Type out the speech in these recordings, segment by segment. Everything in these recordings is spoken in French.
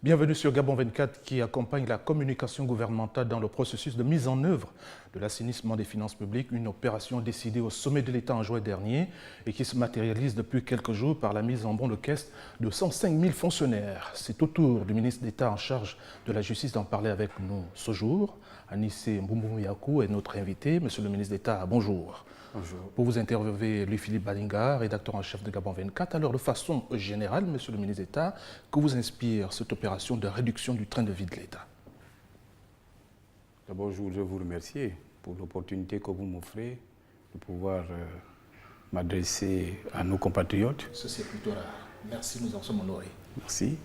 Bienvenue sur Gabon 24 qui accompagne la communication gouvernementale dans le processus de mise en œuvre de l'assainissement des finances publiques, une opération décidée au sommet de l'État en juin dernier et qui se matérialise depuis quelques jours par la mise en bon de caisse de 105 000 fonctionnaires. C'est au tour du ministre d'État en charge de la justice d'en parler avec nous ce jour. Anissé Mboumboumouyakou est notre invité. Monsieur le ministre d'État, bonjour. Bonjour. Pour vous interviewer, Louis-Philippe Badinga, rédacteur en chef de Gabon 24. Alors, de façon générale, Monsieur le ministre d'État, que vous inspire cette opération de réduction du train de vie de l'État? D'abord, je voudrais vous remercier pour l'opportunité que vous m'offrez de pouvoir m'adresser à nos compatriotes. Ceci est plutôt rare. Merci, nous en sommes honorés. Merci.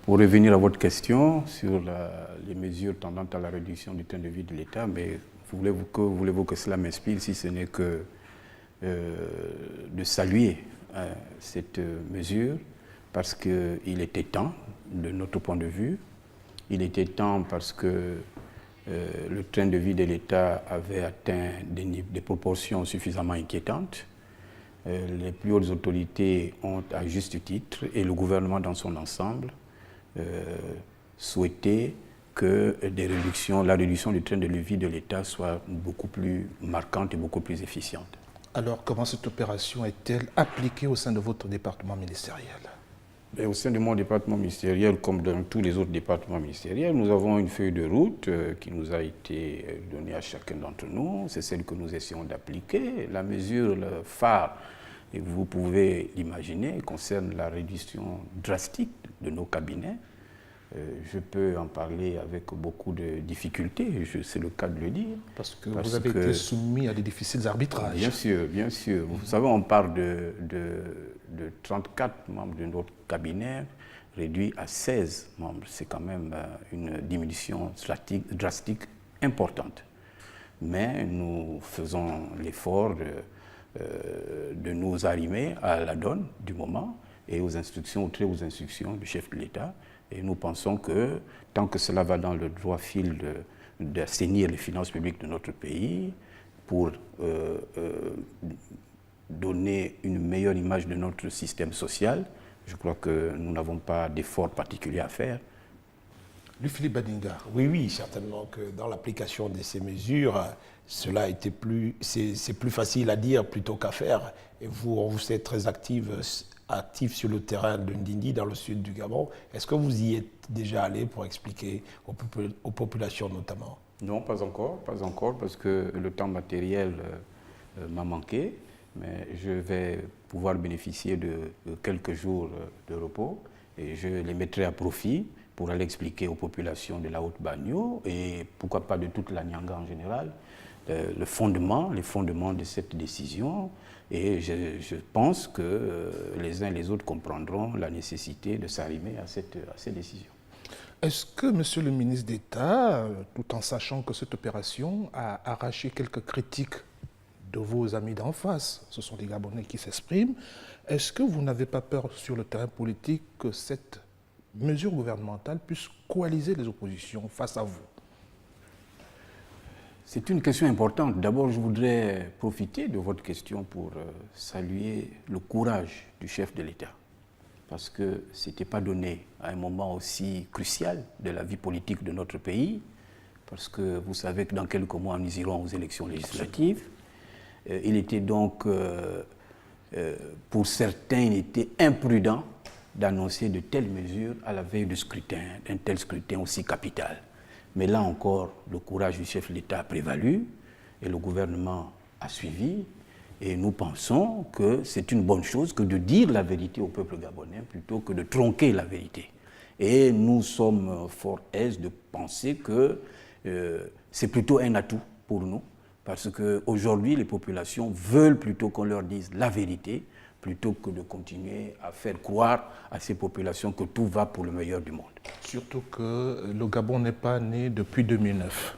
Pour revenir à votre question sur les mesures tendant à la réduction du train de vie de l'État, mais voulez-vous que cela m'inspire si ce n'est que de saluer cette mesure parce qu'il était temps, de notre point de vue. Il était temps parce que le train de vie de l'État avait atteint des proportions suffisamment inquiétantes. Les plus hautes autorités ont, à juste titre, et le gouvernement dans son ensemble, souhaité que la réduction du train de vie de l'État soit beaucoup plus marquante et beaucoup plus efficiente. Alors, comment cette opération est-elle appliquée au sein de votre département ministériel? Au sein de mon département ministériel, comme dans tous les autres départements ministériels, nous avons une feuille de route qui nous a été donnée à chacun d'entre nous. C'est celle que nous essayons d'appliquer. La mesure phare, et vous pouvez l'imaginer, concerne la réduction drastique de nos cabinets. Je peux en parler avec beaucoup de difficultés, c'est le cas de le dire. Parce que vous avez été soumis à des difficiles arbitrages. Bien sûr, bien sûr. Vous savez, on parle de 34 membres de notre cabinet réduits à 16 membres. C'est quand même une diminution drastique importante. Mais nous faisons l'effort de nous arrimer à la donne du moment et aux très hautes instructions du chef de l'État. Et nous pensons que tant que cela va dans le droit fil d'assainir les finances publiques de notre pays pour donner une meilleure image de notre système social, je crois que nous n'avons pas d'effort particulier à faire. Louis-Philippe Badinga. Oui, certainement que dans l'application de ces mesures, cela a été c'est plus facile à dire plutôt qu'à faire. Et vous êtes très actif sur le terrain de Ndindi, dans le sud du Gabon. Est-ce que vous y êtes déjà allé pour expliquer aux populations notamment? Non, pas encore, parce que le temps matériel m'a manqué. Mais je vais pouvoir bénéficier de quelques jours de repos et je les mettrai à profit pour aller expliquer aux populations de la Haute-Banio et pourquoi pas de toute la Nyanga en général, les fondements de cette décision. Et je pense que les uns et les autres comprendront la nécessité de s'arrimer à cette décision. Est-ce que, Monsieur le ministre d'État, tout en sachant que cette opération a arraché quelques critiques de vos amis d'en face, ce sont des Gabonais qui s'expriment, est-ce que vous n'avez pas peur sur le terrain politique que cette mesure gouvernementale puisse coaliser les oppositions face à vous? C'est une question importante. D'abord, je voudrais profiter de votre question pour saluer le courage du chef de l'État. Parce que ce n'était pas donné à un moment aussi crucial de la vie politique de notre pays. Parce que vous savez que dans quelques mois, nous irons aux élections législatives. Il était donc, pour certains, il était imprudent d'annoncer de telles mesures à la veille du scrutin, d'un tel scrutin aussi capital. Mais là encore, le courage du chef de l'État a prévalu et le gouvernement a suivi. Et nous pensons que c'est une bonne chose que de dire la vérité au peuple gabonais plutôt que de tronquer la vérité. Et nous sommes fort aises de penser que c'est plutôt un atout pour nous. Parce qu'aujourd'hui, les populations veulent plutôt qu'on leur dise la vérité, plutôt que de continuer à faire croire à ces populations que tout va pour le meilleur du monde. Surtout que le Gabon n'est pas né depuis 2009.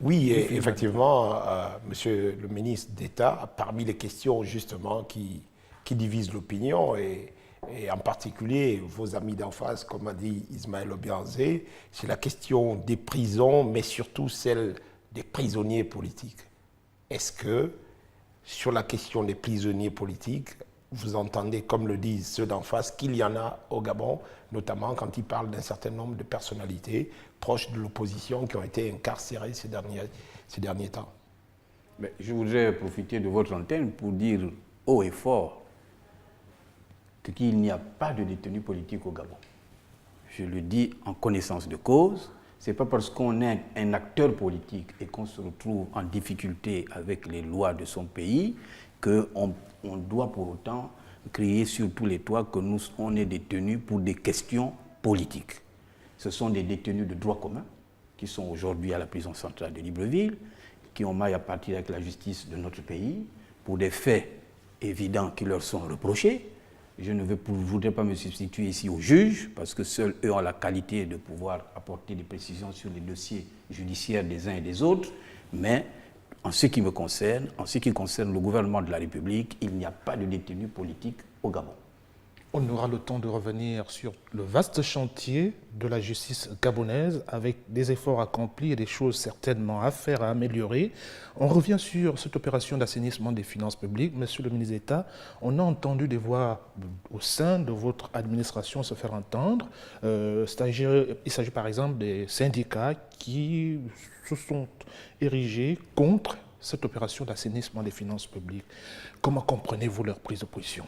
Oui, effectivement, Monsieur le ministre d'État, parmi les questions justement qui divisent l'opinion, et en particulier vos amis d'en face, comme a dit Ismaël Obianzé, c'est la question des prisons, mais surtout celle des prisonniers politiques. Est-ce que, sur la question des prisonniers politiques, vous entendez, comme le disent ceux d'en face, qu'il y en a au Gabon, notamment quand ils parlent d'un certain nombre de personnalités proches de l'opposition qui ont été incarcérées ces derniers temps. Mais je voudrais profiter de votre antenne pour dire haut et fort qu'il n'y a pas de détenus politiques au Gabon. Je le dis en connaissance de cause. Ce n'est pas parce qu'on est un acteur politique et qu'on se retrouve en difficulté avec les lois de son pays qu'on doit pour autant crier sur tous les toits que on est détenus pour des questions politiques. Ce sont des détenus de droit commun qui sont aujourd'hui à la prison centrale de Libreville, qui ont maille à partir avec la justice de notre pays pour des faits évidents qui leur sont reprochés. Je ne voudrais pas me substituer ici aux juges, parce que seuls eux ont la qualité de pouvoir apporter des précisions sur les dossiers judiciaires des uns et des autres, mais en ce qui me concerne, en ce qui concerne le gouvernement de la République, il n'y a pas de détenus politiques au Gabon. On aura le temps de revenir sur le vaste chantier de la justice gabonaise avec des efforts accomplis et des choses certainement à faire, à améliorer. On revient sur cette opération d'assainissement des finances publiques. Monsieur le ministre d'État, on a entendu des voix au sein de votre administration se faire entendre. Il s'agit par exemple des syndicats qui se sont érigés contre cette opération d'assainissement des finances publiques. Comment comprenez-vous leur prise de position ?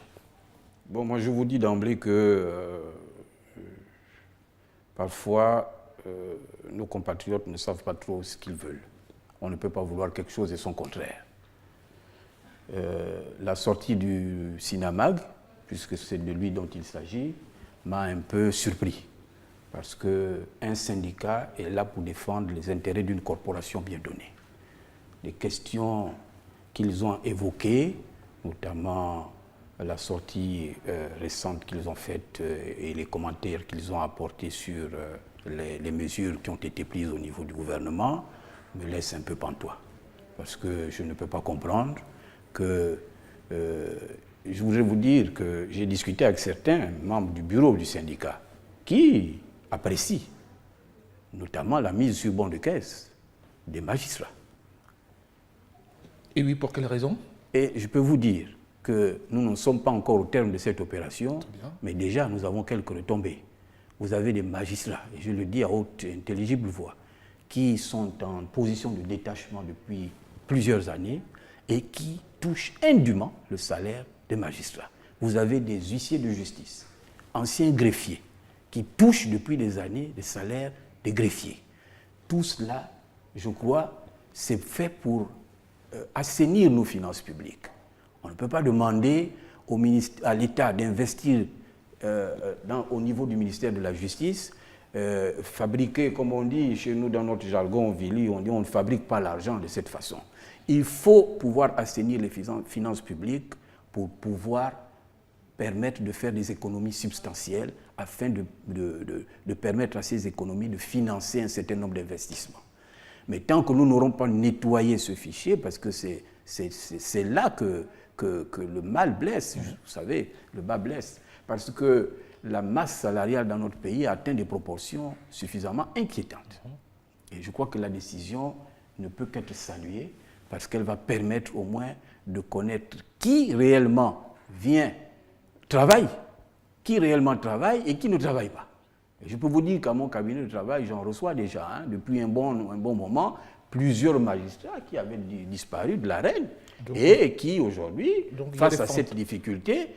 Bon, moi je vous dis d'emblée que parfois nos compatriotes ne savent pas trop ce qu'ils veulent. On ne peut pas vouloir quelque chose et son contraire. La sortie du Sinamag, puisque c'est de lui dont il s'agit, m'a un peu surpris. Parce qu'un syndicat est là pour défendre les intérêts d'une corporation bien donnée. Les questions qu'ils ont évoquées, notamment la sortie récente qu'ils ont faite et les commentaires qu'ils ont apportés sur les mesures qui ont été prises au niveau du gouvernement, me laissent un peu pantois. Parce que je ne peux pas comprendre que... je voudrais vous dire que j'ai discuté avec certains membres du bureau du syndicat qui apprécient notamment la mise sur banc de caisse des magistrats. Et oui, pour quelle raison ? Et je peux vous dire que nous ne sommes pas encore au terme de cette opération, mais déjà nous avons quelques retombées. Vous avez des magistrats, et je le dis à haute et intelligible voix, qui sont en position de détachement depuis plusieurs années et qui touchent indûment le salaire des magistrats. Vous avez des huissiers de justice, anciens greffiers, qui touchent depuis des années les salaires des greffiers. Tout cela, je crois, c'est fait pour assainir nos finances publiques. On ne peut pas demander à l'État d'investir au niveau du ministère de la Justice, fabriquer, comme on dit chez nous dans notre jargon, on ne fabrique pas l'argent de cette façon. Il faut pouvoir assainir les finances publiques pour pouvoir permettre de faire des économies substantielles afin de permettre à ces économies de financer un certain nombre d'investissements. Mais tant que nous n'aurons pas nettoyé ce fichier, parce que c'est là que le mal blesse, vous savez, le bas blesse, parce que la masse salariale dans notre pays a atteint des proportions suffisamment inquiétantes. Et je crois que la décision ne peut qu'être saluée, parce qu'elle va permettre au moins de connaître qui réellement travaille et qui ne travaille pas. Et je peux vous dire qu'à mon cabinet de travail, j'en reçois déjà, depuis un bon moment, plusieurs magistrats qui avaient disparu de l'arène et qui aujourd'hui, face à cette difficulté,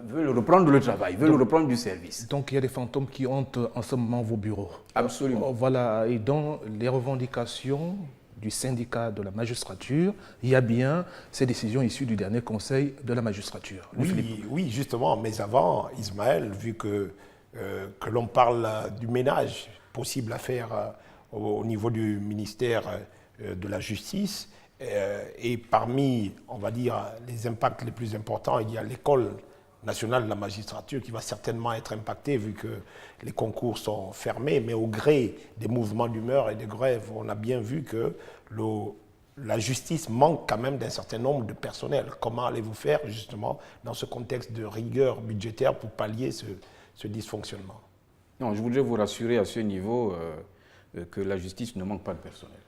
veulent reprendre le travail, veulent reprendre du service. Donc il y a des fantômes qui hantent en ce moment vos bureaux. Absolument. Voilà, et dans les revendications du syndicat de la magistrature, il y a bien ces décisions issues du dernier conseil de la magistrature. Oui, justement, mais avant, Ismaël, vu que l'on parle du ménage possible à faire au niveau du ministère de la Justice, et parmi, on va dire, les impacts les plus importants, il y a l'école nationale de la magistrature qui va certainement être impactée vu que les concours sont fermés, mais au gré des mouvements d'humeur et des grèves, on a bien vu que la justice manque quand même d'un certain nombre de personnel. Comment allez-vous faire justement dans ce contexte de rigueur budgétaire pour pallier ce dysfonctionnement? Non, je voudrais vous rassurer à ce niveau que la justice ne manque pas de personnel.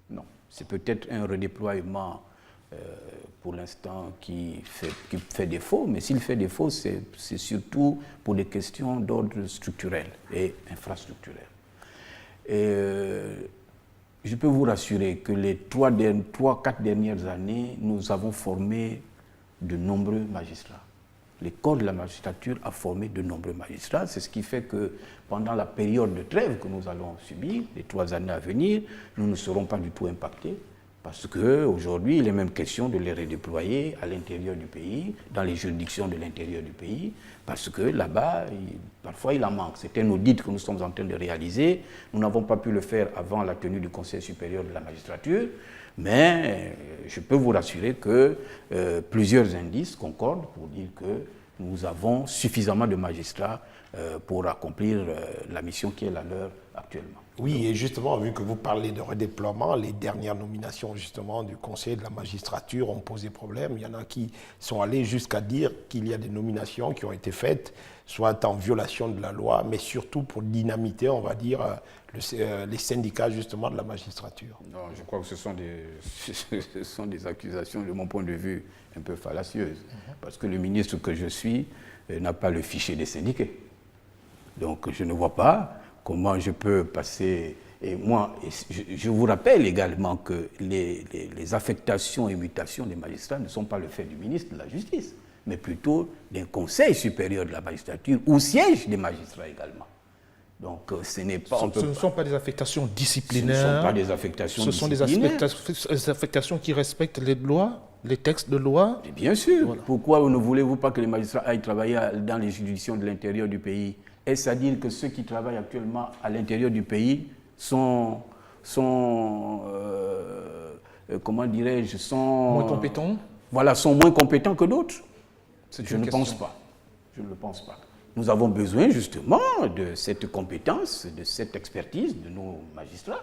Non, c'est peut-être un redéploiement pour l'instant, qui fait défaut, mais s'il fait défaut, c'est surtout pour des questions d'ordre structurel et infrastructurel. Et je peux vous rassurer que les 3-4 dernières années, nous avons formé de nombreux magistrats. Le corps de la magistrature a formé de nombreux magistrats. C'est ce qui fait que pendant la période de trêve que nous allons subir, les 3 années à venir, nous ne serons pas du tout impactés. Parce qu'aujourd'hui, il est même question de les redéployer à l'intérieur du pays, dans les juridictions de l'intérieur du pays, parce que là-bas, parfois il en manque. C'est un audit que nous sommes en train de réaliser. Nous n'avons pas pu le faire avant la tenue du Conseil supérieur de la magistrature, mais je peux vous rassurer que plusieurs indices concordent pour dire que nous avons suffisamment de magistrats pour accomplir la mission qui est la leur actuellement. Oui, et justement, vu que vous parlez de redéploiement, les dernières nominations justement du Conseil de la magistrature ont posé problème. Il y en a qui sont allés jusqu'à dire qu'il y a des nominations qui ont été faites, soit en violation de la loi, mais surtout pour dynamiter, on va dire, les syndicats justement de la magistrature. Non, je crois que ce sont des accusations, de mon point de vue, un peu fallacieuses. Parce que le ministre que je suis n'a pas le fichier des syndiqués. Donc je ne vois pas comment je peux passer. Et moi, je vous rappelle également que les affectations et mutations des magistrats ne sont pas le fait du ministre de la Justice, mais plutôt d'un Conseil supérieur de la magistrature, où siègent des magistrats également. Donc ce n'est pas... Ce ne sont pas des affectations disciplinaires. Ce ne sont pas des affectations disciplinaires. Ce sont des affectations qui respectent les lois, les textes de loi. Et bien sûr. Voilà. Pourquoi ne voulez-vous pas que les magistrats aillent travailler dans les juridictions de l'intérieur du pays? Est-ce à dire que ceux qui travaillent actuellement à l'intérieur du pays sont comment dirais-je, moins compétents? Voilà, sont moins compétents que d'autres? Je ne pense pas. Je ne le pense pas. Nous avons besoin justement de cette compétence, de cette expertise de nos magistrats,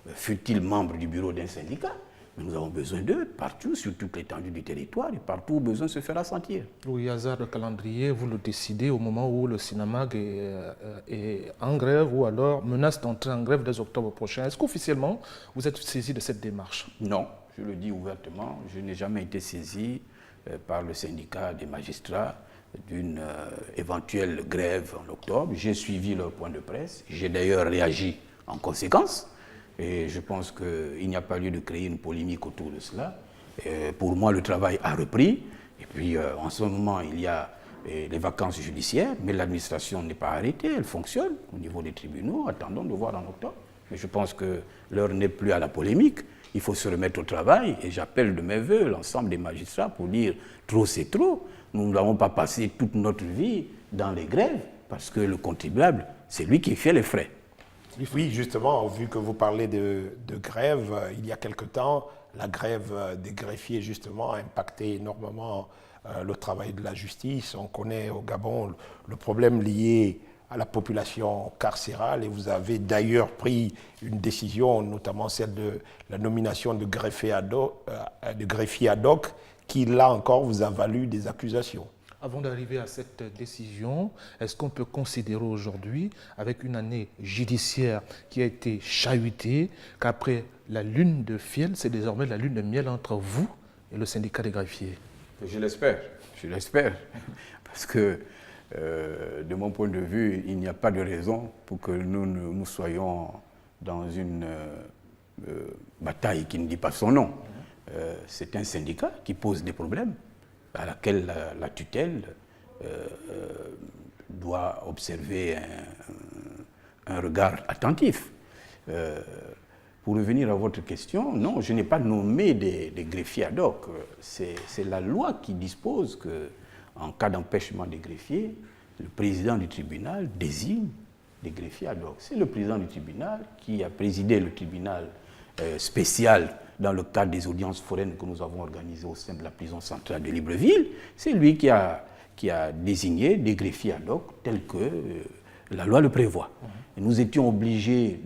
fut-il membre du bureau d'un syndicat. Mais nous avons besoin d'eux partout, sur toute l'étendue du territoire, et partout où besoin se fera sentir. Oui, hasard de calendrier, vous le décidez au moment où le CINAMAG est en grève ou alors menace d'entrer en grève dès octobre prochain. Est-ce qu'officiellement, vous êtes saisi de cette démarche? Non, je le dis ouvertement, je n'ai jamais été saisi par le syndicat des magistrats d'une éventuelle grève en octobre. J'ai suivi leur point de presse, j'ai d'ailleurs réagi en conséquence. Et je pense qu'il n'y a pas lieu de créer une polémique autour de cela. Pour moi, le travail a repris. Et puis, en ce moment, il y a les vacances judiciaires, mais l'administration n'est pas arrêtée, elle fonctionne au niveau des tribunaux. Attendons de voir en octobre. Mais je pense que l'heure n'est plus à la polémique. Il faut se remettre au travail. Et j'appelle de mes voeux l'ensemble des magistrats pour dire trop, c'est trop. Nous n'avons pas passé toute notre vie dans les grèves, parce que le contribuable, c'est lui qui fait les frais. Oui, justement, vu que vous parlez de grève, il y a quelque temps, la grève des greffiers, justement, a impacté énormément le travail de la justice. On connaît au Gabon le problème lié à la population carcérale et vous avez d'ailleurs pris une décision, notamment celle de la nomination de greffiers ad hoc, qui, là encore, vous a valu des accusations. Avant d'arriver à cette décision, est-ce qu'on peut considérer aujourd'hui, avec une année judiciaire qui a été chahutée, qu'après la lune de fiel, c'est désormais la lune de miel entre vous et le syndicat des greffiers? Je l'espère. Parce que, de mon point de vue, il n'y a pas de raison pour que nous soyons dans une bataille qui ne dit pas son nom. C'est un syndicat qui pose des problèmes, à laquelle la tutelle doit observer un regard attentif. Pour revenir à votre question, non, je n'ai pas nommé des greffiers ad hoc. C'est la loi qui dispose qu'en cas d'empêchement des greffiers, le président du tribunal désigne des greffiers ad hoc. C'est le président du tribunal qui a présidé le tribunal spécial dans le cadre des audiences foraines que nous avons organisées au sein de la prison centrale de Libreville. C'est lui qui a désigné des greffiers ad hoc tels que la loi le prévoit. Et nous étions obligés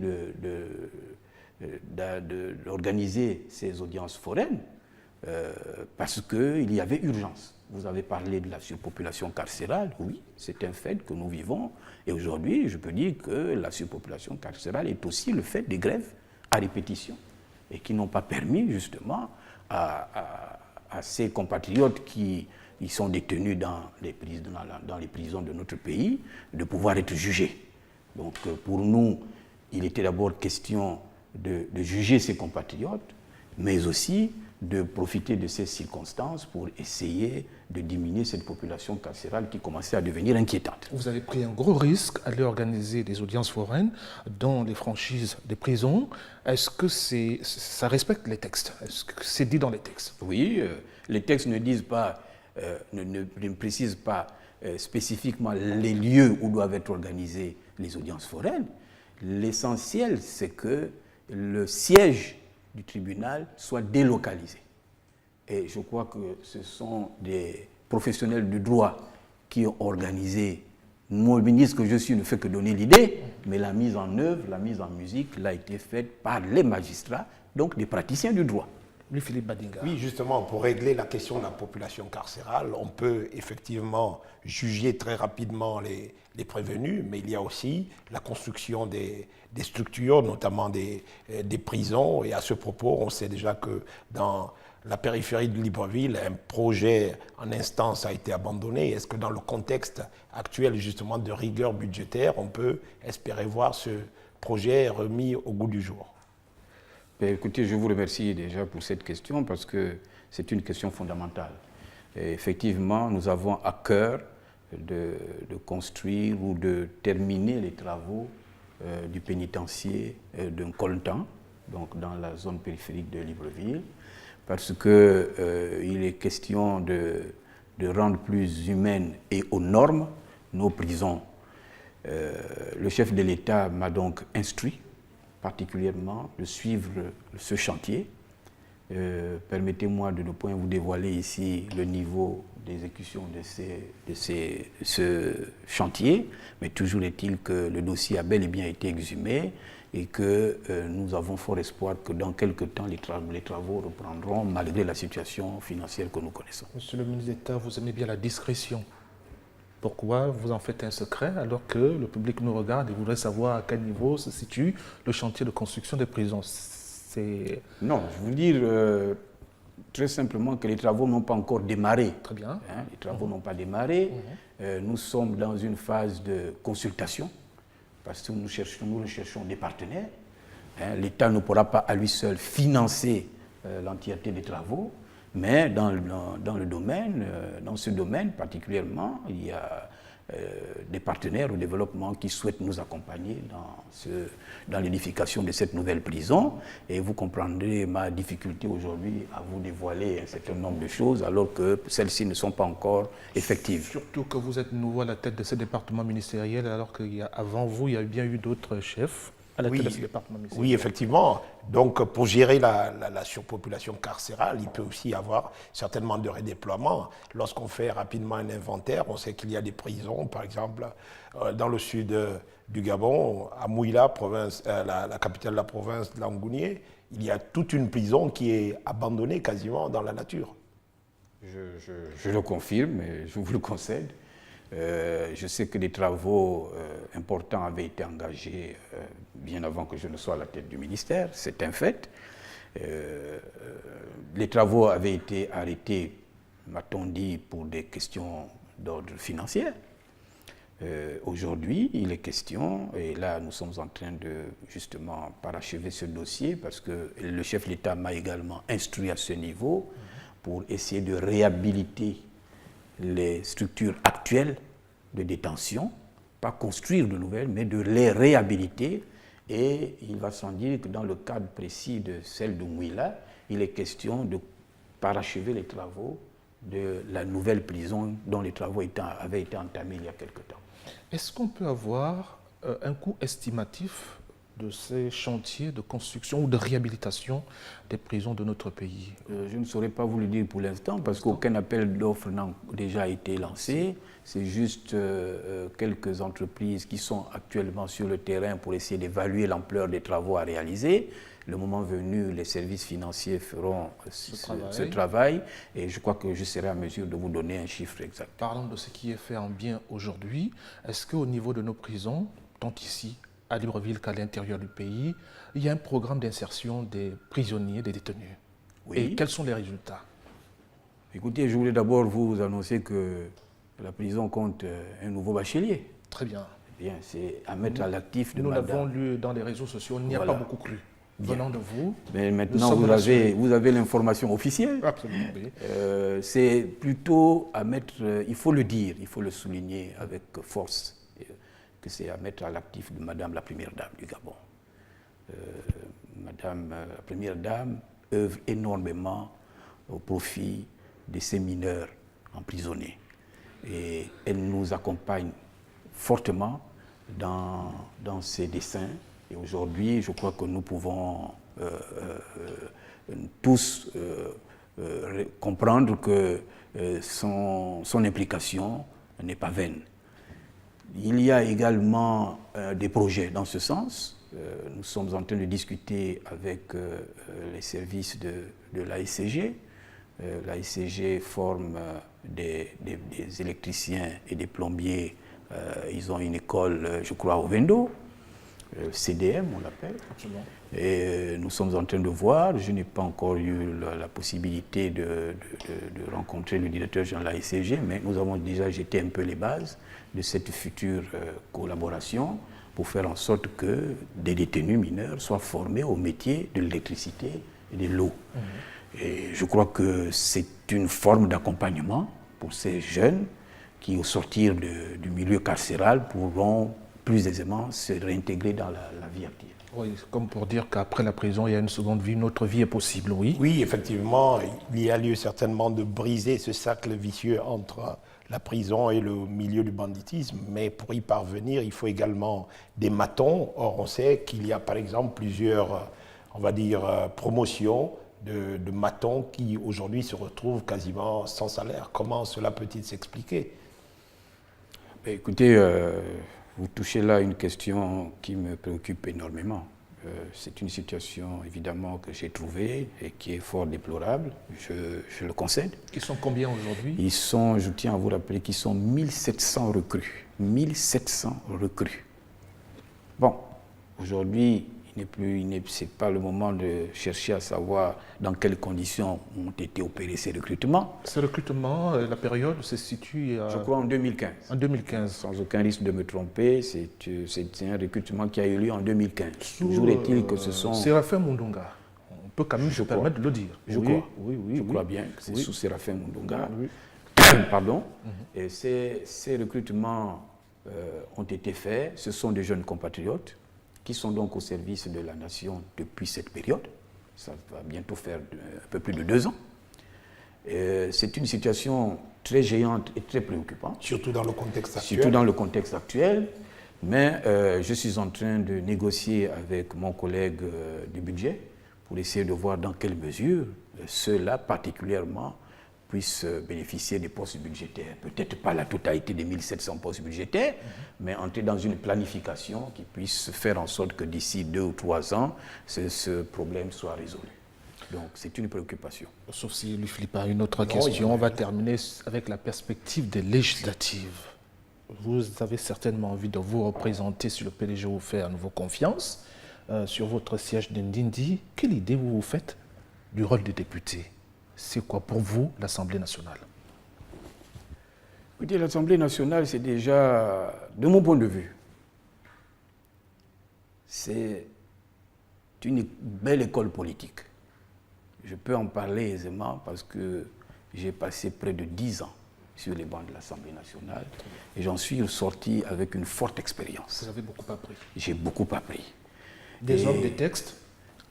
d'organiser ces audiences foraines parce qu'il y avait urgence. Vous avez parlé de la surpopulation carcérale, oui, c'est un fait que nous vivons. Et aujourd'hui, je peux dire que la surpopulation carcérale est aussi le fait des grèves à répétition et qui n'ont pas permis justement à à ces compatriotes qui ils sont détenus dans les prisons de notre pays, de pouvoir être jugés. Donc pour nous, il était d'abord question de juger ces compatriotes, mais aussi de profiter de ces circonstances pour essayer de diminuer cette population carcérale qui commençait à devenir inquiétante. Vous avez pris un gros risque à aller organiser des audiences foraines dans les franchises des prisons. Est-ce que ça respecte les textes? Est-ce que c'est dit dans les textes? Oui, les textes ne disent pas, ne précisent pas spécifiquement les lieux où doivent être organisées les audiences foraines. L'essentiel, c'est que le siège du tribunal soit délocalisé. Et je crois que ce sont des professionnels du droit qui ont organisé. Mon ministre que je suis ne fait que donner l'idée, mais la mise en œuvre, la mise en musique, l'a été faite par les magistrats, donc des praticiens du droit. Louis-Philippe Badinga. Oui, justement, pour régler la question de la population carcérale, on peut effectivement juger très rapidement les prévenus, mais il y a aussi la construction des structures, notamment des prisons. Et à ce propos, on sait déjà que dans la périphérie de Libreville, un projet en instance a été abandonné. Est-ce que dans le contexte actuel justement de rigueur budgétaire, on peut espérer voir ce projet remis au goût du jour? Écoutez, je vous remercie déjà pour cette question parce que c'est une question fondamentale. Et effectivement, nous avons à cœur de construire ou de terminer les travaux du pénitencier d'un Coltan, donc dans la zone périphérique de Libreville, parce qu'il est question de rendre plus humaines et aux normes nos prisons. Le chef de l'État m'a donc instruit particulièrement de suivre ce chantier. Permettez-moi de ne point vous dévoiler ici le niveau d'exécution de ce chantier, mais toujours est-il que le dossier a bel et bien été exhumé et que nous avons fort espoir que dans quelques temps, les travaux reprendront malgré la situation financière que nous connaissons. Monsieur le ministre d'État, vous aimez bien la discrétion. Pourquoi vous en faites un secret alors que le public nous regarde et voudrait savoir à quel niveau se situe le chantier de construction des prisons? Non, je veux dire très simplement que les travaux n'ont pas encore démarré. Très bien. Les travaux n'ont pas démarré. Nous sommes dans une phase de consultation parce que nous recherchons des partenaires. L'État ne pourra pas à lui seul financer l'entièreté des travaux. Mais dans ce domaine particulièrement, il y a des partenaires au développement qui souhaitent nous accompagner dans l'édification de cette nouvelle prison. Et vous comprendrez ma difficulté aujourd'hui à vous dévoiler un certain nombre de choses alors que celles-ci ne sont pas encore effectives. Surtout que vous êtes nouveau à la tête de ce département ministériel alors qu'avant vous, il y a bien eu d'autres chefs à la tête de ce département ministériel. Oui, effectivement. Donc, pour gérer la surpopulation carcérale, il peut aussi y avoir certainement de redéploiement. Lorsqu'on fait rapidement un inventaire, on sait qu'il y a des prisons, par exemple, dans le sud du Gabon, à Mouila, la capitale de la province de Langounié, il y a toute une prison qui est abandonnée quasiment dans la nature. Je le confirme et je vous le concède. Je sais que des travaux importants avaient été engagés bien avant que je ne sois à la tête du ministère, c'est un fait. Les travaux avaient été arrêtés, m'a-t-on dit, pour des questions d'ordre financier. Aujourd'hui, il est question, et là nous sommes en train de justement parachever ce dossier parce que le chef de l'État m'a également instruit à ce niveau pour essayer de réhabiliter les structures actuelles de détention, pas construire de nouvelles, mais de les réhabiliter. Et il va sans dire que dans le cadre précis de celle de Mouila, il est question de parachever les travaux de la nouvelle prison dont les travaux avaient été entamés il y a quelque temps. Est-ce qu'on peut avoir un coût estimatif de ces chantiers de construction ou de réhabilitation des prisons de notre pays? Je ne saurais pas vous le dire pour l'instant parce qu'aucun appel d'offres n'a déjà été lancé. C'est juste quelques entreprises qui sont actuellement sur le terrain pour essayer d'évaluer l'ampleur des travaux à réaliser. Le moment venu, les services financiers feront ce travail et je crois que je serai en mesure de vous donner un chiffre exact. Parlons de ce qui est fait en bien aujourd'hui. Est-ce qu'au niveau de nos prisons, tant ici à Libreville qu'à l'intérieur du pays, il y a un programme d'insertion des prisonniers, des détenus? Oui. Et quels sont les résultats? Écoutez, je voulais d'abord vous annoncer que la prison compte un nouveau bachelier. Très bien. Bien, c'est à mettre à l'actif de Nous madame. l'avons lu dans les réseaux sociaux, on n'y a Voilà. pas beaucoup cru. Bien. Venant de vous, Mais nous maintenant, sommes rassurés. vous avez l'information officielle. Absolument, oui. C'est plutôt à mettre, il faut le dire, il faut le souligner avec force, que c'est à mettre à l'actif de Madame la Première Dame du Gabon. Madame la Première Dame œuvre énormément au profit de ces mineurs emprisonnés. Et elle nous accompagne fortement dans ses desseins. Et aujourd'hui, je crois que nous pouvons tous comprendre que son implication n'est pas vaine. Il y a également des projets dans ce sens. Nous sommes en train de discuter avec les services de l'ASCG. L'ASCG forme des électriciens et des plombiers. Ils ont une école, je crois, au Vendo. CDM, on l'appelle. Et nous sommes en train de voir, je n'ai pas encore eu la possibilité de rencontrer le directeur général de la SCG, mais nous avons déjà jeté un peu les bases de cette future collaboration pour faire en sorte que des détenus mineurs soient formés au métier de l'électricité et de l'eau. Et je crois que c'est une forme d'accompagnement pour ces jeunes qui, au sortir du milieu carcéral, pourront plus aisément se réintégrer dans la vie active. Oui, c'est comme pour dire qu'après la prison, il y a une seconde vie, une autre vie est possible, oui. Oui, effectivement, il y a lieu certainement de briser ce cercle vicieux entre la prison et le milieu du banditisme, mais pour y parvenir, il faut également des matons. Or, on sait qu'il y a par exemple plusieurs, on va dire, promotions de matons qui aujourd'hui se retrouvent quasiment sans salaire. Comment cela peut-il s'expliquer? Écoutez, vous touchez là une question qui me préoccupe énormément. C'est une situation évidemment que j'ai trouvée et qui est fort déplorable, je le concède. Ils sont combien aujourd'hui? Ils sont, je tiens à vous rappeler, qu'ils sont 1700 recrues. 1700 recrues. Bon, aujourd'hui, c'est pas le moment de chercher à savoir dans quelles conditions ont été opérés ces recrutements. Ces recrutements, la période se situe Je crois en 2015. En 2015. Sans aucun risque de me tromper, c'est un recrutement qui a eu lieu en 2015. Toujours est-il que ce sont... Séraphin Mundunga. On peut quand même se permettre de le dire. Je crois. Je crois bien que c'est sous Séraphin Mundunga. Pardon. Et ces recrutements ont été faits. Ce sont des jeunes compatriotes qui sont donc au service de la nation depuis cette période. Ça va bientôt faire un peu plus de 2 ans. C'est une situation très géante et très préoccupante. Surtout dans le contexte actuel. Surtout dans le contexte actuel. Mais je suis en train de négocier avec mon collègue du budget pour essayer de voir dans quelle mesure ceux-là particulièrement puissent bénéficier des postes budgétaires. Peut-être pas la totalité des 1700 postes budgétaires, mais entrer dans une planification qui puisse faire en sorte que d'ici 2 ou 3 ans, ce problème soit résolu. Donc c'est une préoccupation. Sauf si lui Philippe a une autre question. On va terminer avec la perspective des législatives. Vous avez certainement envie de vous représenter si le PDG vous fait à nouveau confiance sur votre siège de Ndindi. Quelle idée vous vous faites du rôle des députés? C'est quoi pour vous l'Assemblée nationale? Écoutez, l'Assemblée nationale, c'est déjà, de mon point de vue, c'est une belle école politique. Je peux en parler aisément parce que j'ai passé près de 10 ans sur les bancs de l'Assemblée nationale et j'en suis ressorti avec une forte expérience. Vous avez beaucoup appris. J'ai beaucoup appris. Des hommes, des textes?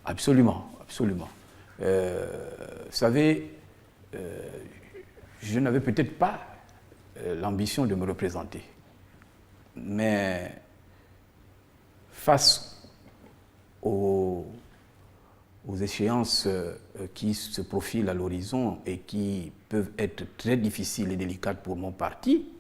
Absolument, absolument. Vous savez, je n'avais peut-être pas l'ambition de me représenter, mais face aux échéances qui se profilent à l'horizon et qui peuvent être très difficiles et délicates pour mon parti,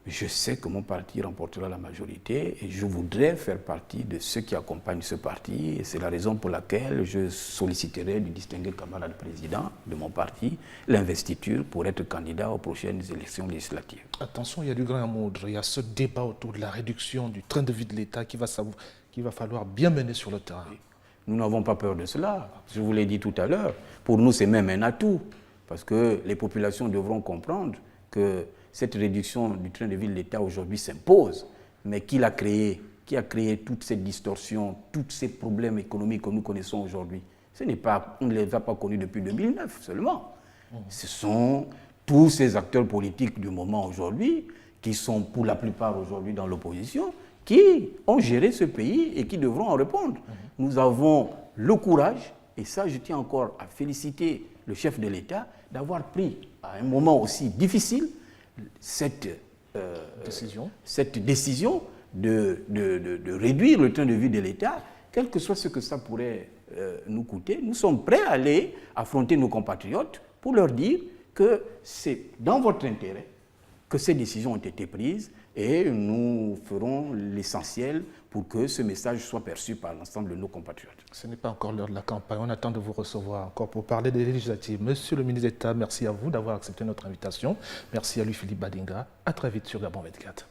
je sais que mon parti remportera la majorité et je voudrais faire partie de ceux qui accompagnent ce parti. Et c'est la raison pour laquelle je solliciterai du distingué camarade président de mon parti l'investiture pour être candidat aux prochaines élections législatives. Attention, il y a du grand amour. Il y a ce débat autour de la réduction du train de vie de l'État qu'il va falloir bien mener sur le terrain. Nous n'avons pas peur de cela. Je vous l'ai dit tout à l'heure. Pour nous, c'est même un atout. Parce que les populations devront comprendre que cette réduction du train de vie de l'État aujourd'hui s'impose. Mais qui l'a créé? Qui a créé toute cette distorsion, tous ces problèmes économiques que nous connaissons aujourd'hui? On ne les a pas connus depuis 2009 seulement. Ce sont tous ces acteurs politiques du moment aujourd'hui, qui sont pour la plupart aujourd'hui dans l'opposition, qui ont géré ce pays et qui devront en répondre. Nous avons le courage, et ça je tiens encore à féliciter le chef de l'État, d'avoir pris à un moment aussi difficile cette décision de réduire le train de vie de l'État, quel que soit ce que ça pourrait nous coûter. Nous sommes prêts à aller affronter nos compatriotes pour leur dire que c'est dans votre intérêt que ces décisions ont été prises et nous ferons l'essentiel pour que ce message soit perçu par l'ensemble de nos compatriotes. Ce n'est pas encore l'heure de la campagne, on attend de vous recevoir encore pour parler des législatives. Monsieur le ministre d'État, merci à vous d'avoir accepté notre invitation. Merci à lui, Philippe Badinga. À très vite sur Gabon 24.